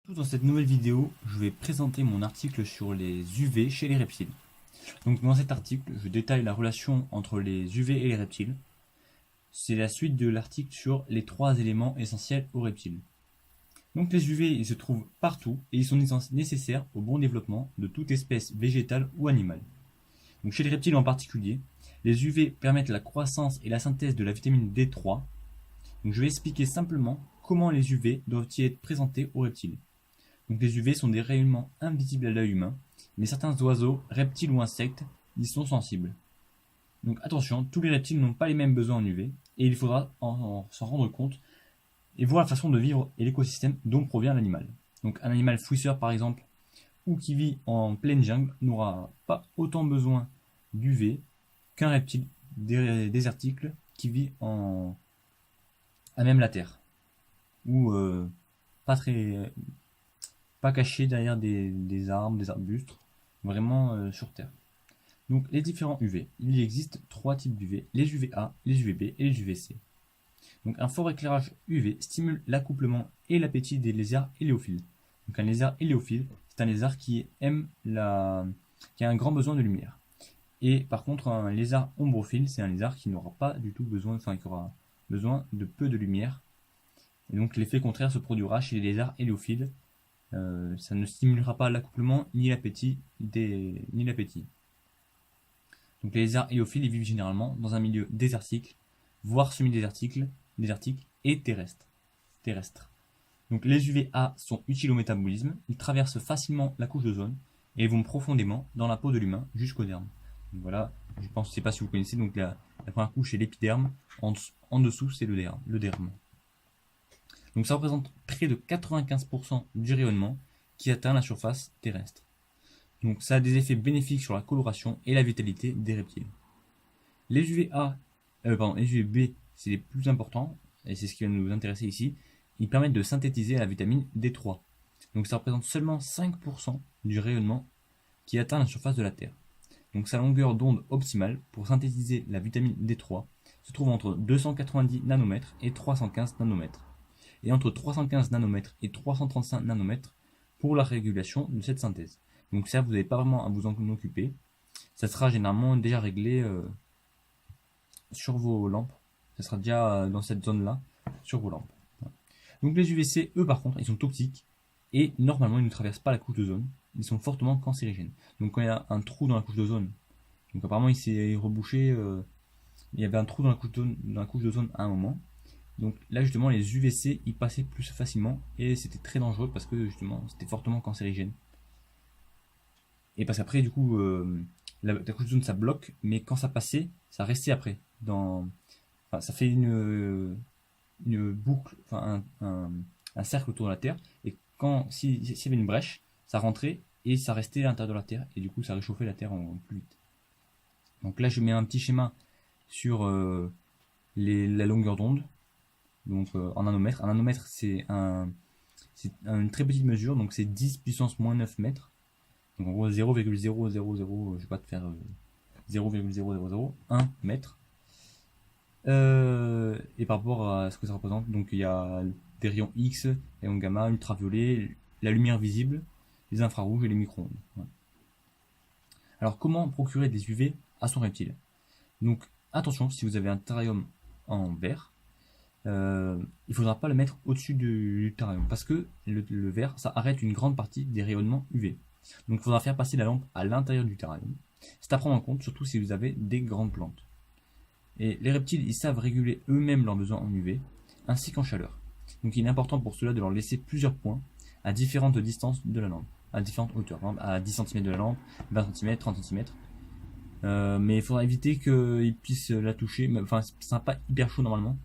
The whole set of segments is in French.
Dans cette nouvelle vidéo, je vais présenter mon article sur les UV chez les reptiles. Donc dans cet article, je détaille la relation entre les UV et les reptiles. C'est la suite de l'article sur les 3 éléments essentiels aux reptiles. Donc les UV, ils se trouvent partout et ils sont nécessaires au bon développement de toute espèce végétale ou animale. Donc chez les reptiles en particulier, les UV permettent la croissance et la synthèse de la vitamine D3. Donc je vais expliquer simplement comment les UV doivent-ils être présentés aux reptiles. Donc les UV sont des rayonnements invisibles à l'œil humain, mais certains oiseaux, reptiles ou insectes y sont sensibles. Donc attention, tous les reptiles n'ont pas les mêmes besoins en UV, et il faudra s'en rendre compte et voir la façon de vivre et l'écosystème dont provient l'animal. Donc un animal fouisseur par exemple, ou qui vit en pleine jungle, n'aura pas autant besoin d'UV qu'un reptile désertique qui vit à même la terre, ou pas caché derrière des arbres, des arbustes, vraiment sur terre. Donc les différents UV. Il existe 3 types d'UV, les UVA, les UVB et les UVC. Donc un fort éclairage UV stimule l'accouplement et l'appétit des lézards héliophiles. Donc un lézard héliophile, c'est un lézard qui a un grand besoin de lumière. Et par contre un lézard ombrophile, c'est un lézard qui n'aura pas du tout besoin, enfin qui aura besoin de peu de lumière. Et donc l'effet contraire se produira chez les lézards héliophiles. Ça ne stimulera pas l'accouplement ni l'appétit. Donc les lézards héliophiles ils vivent généralement dans un milieu désertique, voire semi-désertique et terrestre. Donc les UVA sont utiles au métabolisme, ils traversent facilement la couche d'ozone et ils vont profondément dans la peau de l'humain jusqu'au derme. Donc voilà, je ne sais pas si vous connaissez, donc la première couche c'est l'épiderme, en dessous c'est le derme. Donc ça représente près de 95% du rayonnement qui atteint la surface terrestre. Donc ça a des effets bénéfiques sur la coloration et la vitalité des reptiles. Les les UVB, c'est les plus importants, et c'est ce qui va nous intéresser ici. Ils permettent de synthétiser la vitamine D3. Donc ça représente seulement 5% du rayonnement qui atteint la surface de la Terre. Donc sa longueur d'onde optimale pour synthétiser la vitamine D3 se trouve entre 290 nanomètres et 315 nanomètres. Et entre 315 nanomètres et 335 nanomètres pour la régulation de cette synthèse. Donc ça, vous n'avez pas vraiment à vous en occuper. Ça sera généralement déjà réglé sur vos lampes. Ça sera déjà dans cette zone-là, sur vos lampes. Donc les UVC, eux par contre, ils sont toxiques et normalement ils ne traversent pas la couche d'ozone. Ils sont fortement cancérigènes. Donc quand il y a un trou dans la couche d'ozone, donc apparemment il s'est rebouché, il y avait un trou dans la couche d'ozone à un moment. Donc là justement les UVC ils passaient plus facilement et c'était très dangereux parce que justement c'était fortement cancérigène. Et parce qu'après du coup la couche d'ozone ça bloque, mais quand ça passait, ça restait après. Ça fait une boucle, enfin un cercle autour de la Terre, et s'il y avait une brèche, ça rentrait et ça restait à l'intérieur de la Terre, et du coup ça réchauffait la Terre en plus vite. Donc là je mets un petit schéma sur la longueur d'onde. Donc en nanomètres. Un nanomètre c'est une très petite mesure, donc c'est 10 puissance moins 9 mètres. Donc en gros 0,000, je vais pas te faire 0,0001 mètre. Et par rapport à ce que ça représente, donc il y a des rayons X, les rayons gamma, ultraviolets, la lumière visible, les infrarouges et les micro-ondes. Voilà. Alors comment procurer des UV à son reptile? Donc attention, si vous avez un terrarium en verre, il ne faudra pas le mettre au-dessus du terrarium parce que le verre ça arrête une grande partie des rayonnements UV. Donc il faudra faire passer la lampe à l'intérieur du terrarium. C'est à prendre en compte, surtout si vous avez des grandes plantes. Et les reptiles, ils savent réguler eux-mêmes leurs besoins en UV, ainsi qu'en chaleur. Donc il est important pour cela de leur laisser plusieurs points à différentes distances de la lampe, à différentes hauteurs, à 10 cm de la lampe, 20 cm, 30 cm. Mais il faudra éviter qu'ils puissent la toucher, enfin ce sera pas hyper chaud normalement,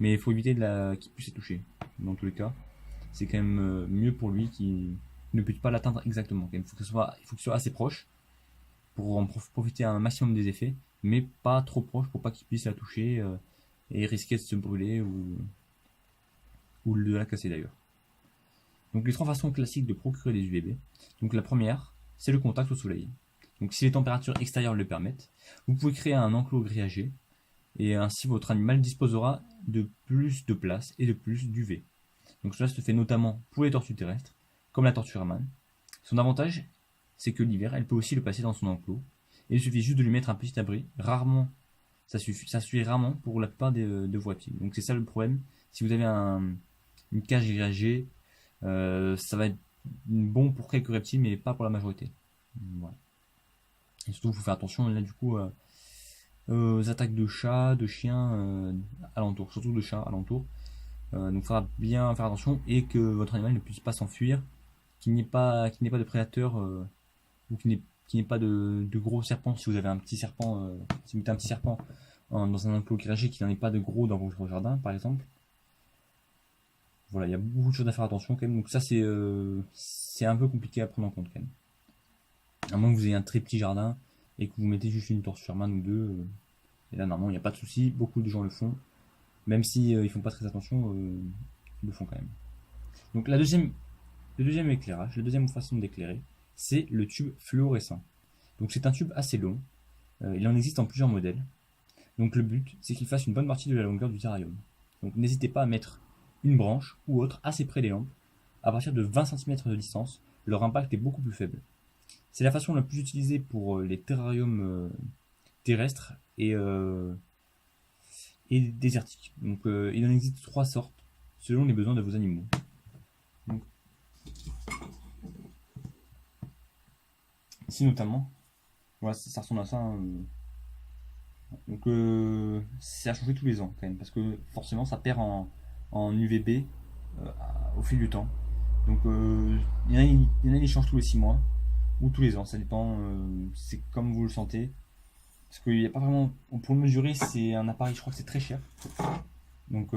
mais il faut éviter qu'il puisse la toucher. Dans tous les cas, c'est quand même mieux pour lui qu'il ne puisse pas l'atteindre exactement. Il faut qu'il soit assez proche pour en profiter un maximum des effets, mais pas trop proche pour pas qu'il puisse la toucher et risquer de se brûler ou de la casser d'ailleurs. Donc les 3 façons classiques de procurer des UVB. Donc la première, c'est le contact au soleil. Donc si les températures extérieures le permettent, vous pouvez créer un enclos grillagé et ainsi votre animal disposera de plus de place et de plus d'UV. Donc cela se fait notamment pour les tortues terrestres, comme la tortue Raman. Son avantage, c'est que l'hiver, elle peut aussi le passer dans son enclos. Et il suffit juste de lui mettre un petit abri. Rarement, ça suffit rarement pour la plupart de vos reptiles. Donc c'est ça le problème. Si vous avez une cage grillagée, ça va être bon pour quelques reptiles, mais pas pour la majorité. Voilà. Et surtout, il faut faire attention là du coup aux attaques de chats, de chiens alentour, surtout de chats alentour. Donc il faudra bien faire attention et que votre animal ne puisse pas s'enfuir, qu'il n'y ait pas de prédateurs ou qu'il n'y ait pas de gros serpents. Si vous avez un petit serpent, si vous mettez un petit serpent dans un enclos grillagé, qu'il n'y en ait pas de gros dans votre jardin par exemple. Voilà, il y a beaucoup de choses à faire attention quand même. Donc ça c'est un peu compliqué à prendre en compte quand même. À moins que vous ayez un très petit jardin et que vous mettez juste une tortue Sherman ou deux. Et là normalement il n'y a pas de souci. Beaucoup de gens le font. Même si ils font pas très attention, ils le font quand même. Donc le deuxième éclairage, la deuxième façon d'éclairer, c'est le tube fluorescent. Donc c'est un tube assez long. Il en existe en plusieurs modèles. Donc le but, c'est qu'il fasse une bonne partie de la longueur du terrarium. Donc n'hésitez pas à mettre une branche ou autre assez près des lampes. À partir de 20 cm de distance, leur impact est beaucoup plus faible. C'est la façon la plus utilisée pour les terrariums terrestres et désertiques. Donc il en existe 3 sortes selon les besoins de vos animaux. Donc, ici notamment, voilà, ça ressemble à ça. Donc c'est à changer tous les ans quand même, parce que forcément ça perd en UVB au fil du temps. Donc il y en a qui changent tous les 6 mois ou tous les ans, ça dépend, c'est comme vous le sentez. Parce qu'il n'y a pas vraiment. Pour le mesurer, c'est un appareil, je crois que c'est très cher. Donc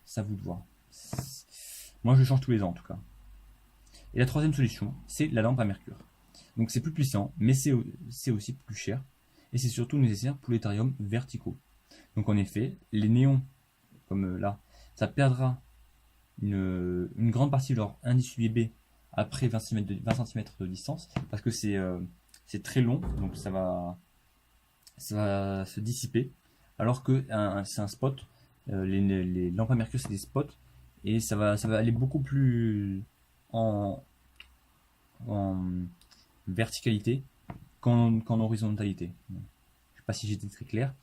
ça vous de voir. Moi je change tous les ans en tout cas. Et la troisième solution, c'est la lampe à mercure. Donc c'est plus puissant, mais c'est aussi plus cher. Et c'est surtout nécessaire pour les terrariums verticaux. Donc en effet, les néons, comme là, ça perdra une grande partie de leur indice UVB après 20 cm de distance, parce que c'est très long, donc ça va se dissiper, alors que c'est un spot. Les lampes à mercure, c'est des spots, et ça va aller beaucoup plus en verticalité qu'en horizontalité. Je ne sais pas si j'étais très clair.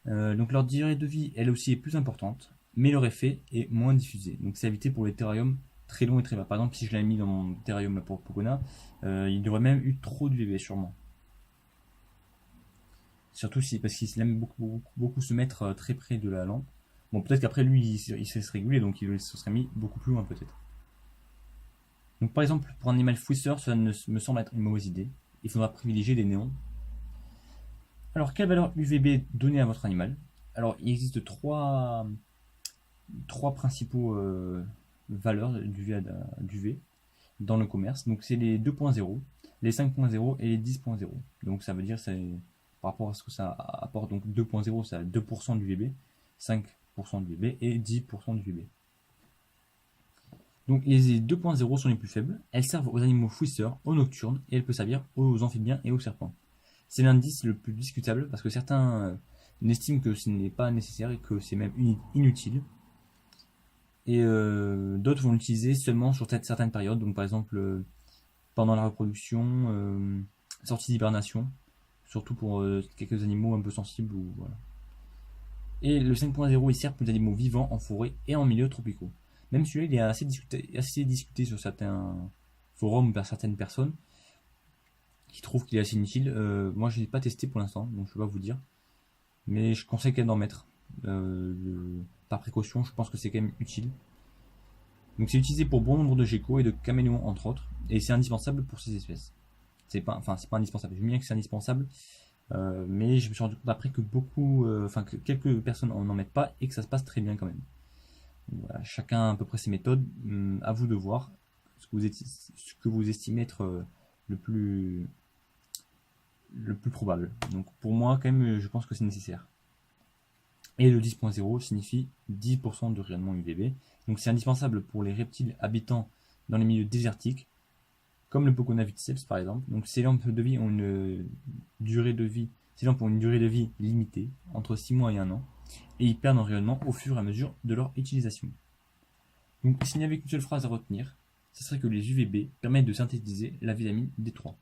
Donc leur durée de vie, elle aussi, est plus importante, mais leur effet est moins diffusé. Donc c'est évité pour les terrariums très longs et très bas. Par exemple, si je l'avais mis dans mon terrarium pour Pocona, il aurait même eu trop de UV sûrement. Surtout parce qu'il aime beaucoup se mettre très près de la lampe. Bon, peut-être qu'après lui, il sait se réguler, donc il se serait mis beaucoup plus loin peut-être. Donc par exemple, pour un animal fouisseur, cela me semble être une mauvaise idée. Il faudra privilégier des néons. Alors, quelle valeur UVB donner à votre animal? Alors, il existe trois principaux valeurs d'UV dans le commerce. Donc, c'est les 2.0, les 5.0 et les 10.0. Donc, ça veut dire, c'est par rapport à ce que ça apporte. Donc, 2.0, c'est à 2% d'UVB, 5% d'UVB et 10% d'UVB. Donc, les 2.0 sont les plus faibles. Elles servent aux animaux fouisseurs, aux nocturnes, et elles peuvent servir aux amphibiens et aux serpents. C'est l'indice le plus discutable parce que certains estiment que ce n'est pas nécessaire et que c'est même inutile. Et d'autres vont l'utiliser seulement sur certaines périodes, donc par exemple pendant la reproduction, sortie d'hibernation, surtout pour quelques animaux un peu sensibles. Voilà. Et le 5.0 il sert pour les animaux vivants en forêt et en milieux tropicaux. Même celui-là, il est assez discuté sur certains forums par certaines personnes qui trouvent qu'il est assez inutile. Moi, je ne l'ai pas testé pour l'instant, donc je ne peux pas vous dire. Mais je conseille quand même d'en mettre. Par précaution, je pense que c'est quand même utile. Donc c'est utilisé pour bon nombre de geckos et de caméléons entre autres, et c'est indispensable pour ces espèces. C'est pas indispensable. Je me dis que c'est indispensable, mais je me suis rendu compte après que que quelques personnes n'en mettent pas et que ça se passe très bien quand même. Donc, voilà, chacun a à peu près ses méthodes. À vous de voir ce que vous estimez être le plus probable. Donc pour moi, quand même, je pense que c'est nécessaire. Et le 10.0 signifie 10% de rayonnement UVB. Donc c'est indispensable pour les reptiles habitant dans les milieux désertiques, comme le Pocona vitseps par exemple. Donc ces lampes de vie ont une durée de vie limitée, entre 6 mois et 1 an, et ils perdent en rayonnement au fur et à mesure de leur utilisation. Donc s'il n'y avait qu'une seule phrase à retenir, ce serait que les UVB permettent de synthétiser la vitamine D3.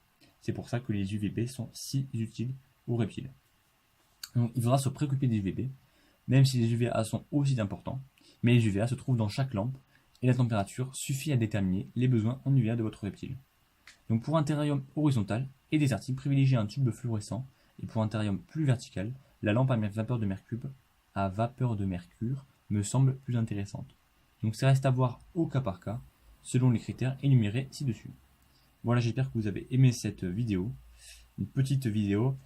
C'est pour ça que les UVB sont si utiles aux reptiles. Donc il faudra se préoccuper des UVB, même si les UVA sont aussi importants, mais les UVA se trouvent dans chaque lampe et la température suffit à déterminer les besoins en UVA de votre reptile. Donc pour un terrarium horizontal et désertique, privilégiez un tube fluorescent, et pour un terrarium plus vertical, la lampe à vapeur de mercure me semble plus intéressante. Donc ça reste à voir au cas par cas, selon les critères énumérés ci-dessus. Voilà, j'espère que vous avez aimé cette vidéo, une petite vidéo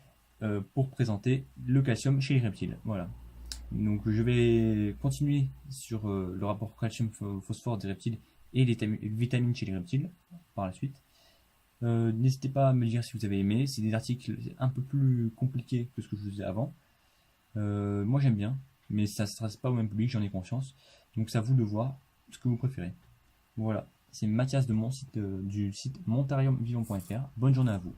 pour présenter le calcium chez les reptiles. Voilà. Donc je vais continuer sur le rapport calcium-phosphore des reptiles et les vitamines chez les reptiles par la suite. N'hésitez pas à me dire si vous avez aimé. C'est des articles un peu plus compliqués que ce que je vous disais avant. Moi j'aime bien, mais ça ne s'adresse pas au même public, j'en ai conscience. Donc c'est à vous de voir ce que vous préférez. Voilà, c'est Mathias de mon site, du site montariumvivant.fr. Bonne journée à vous.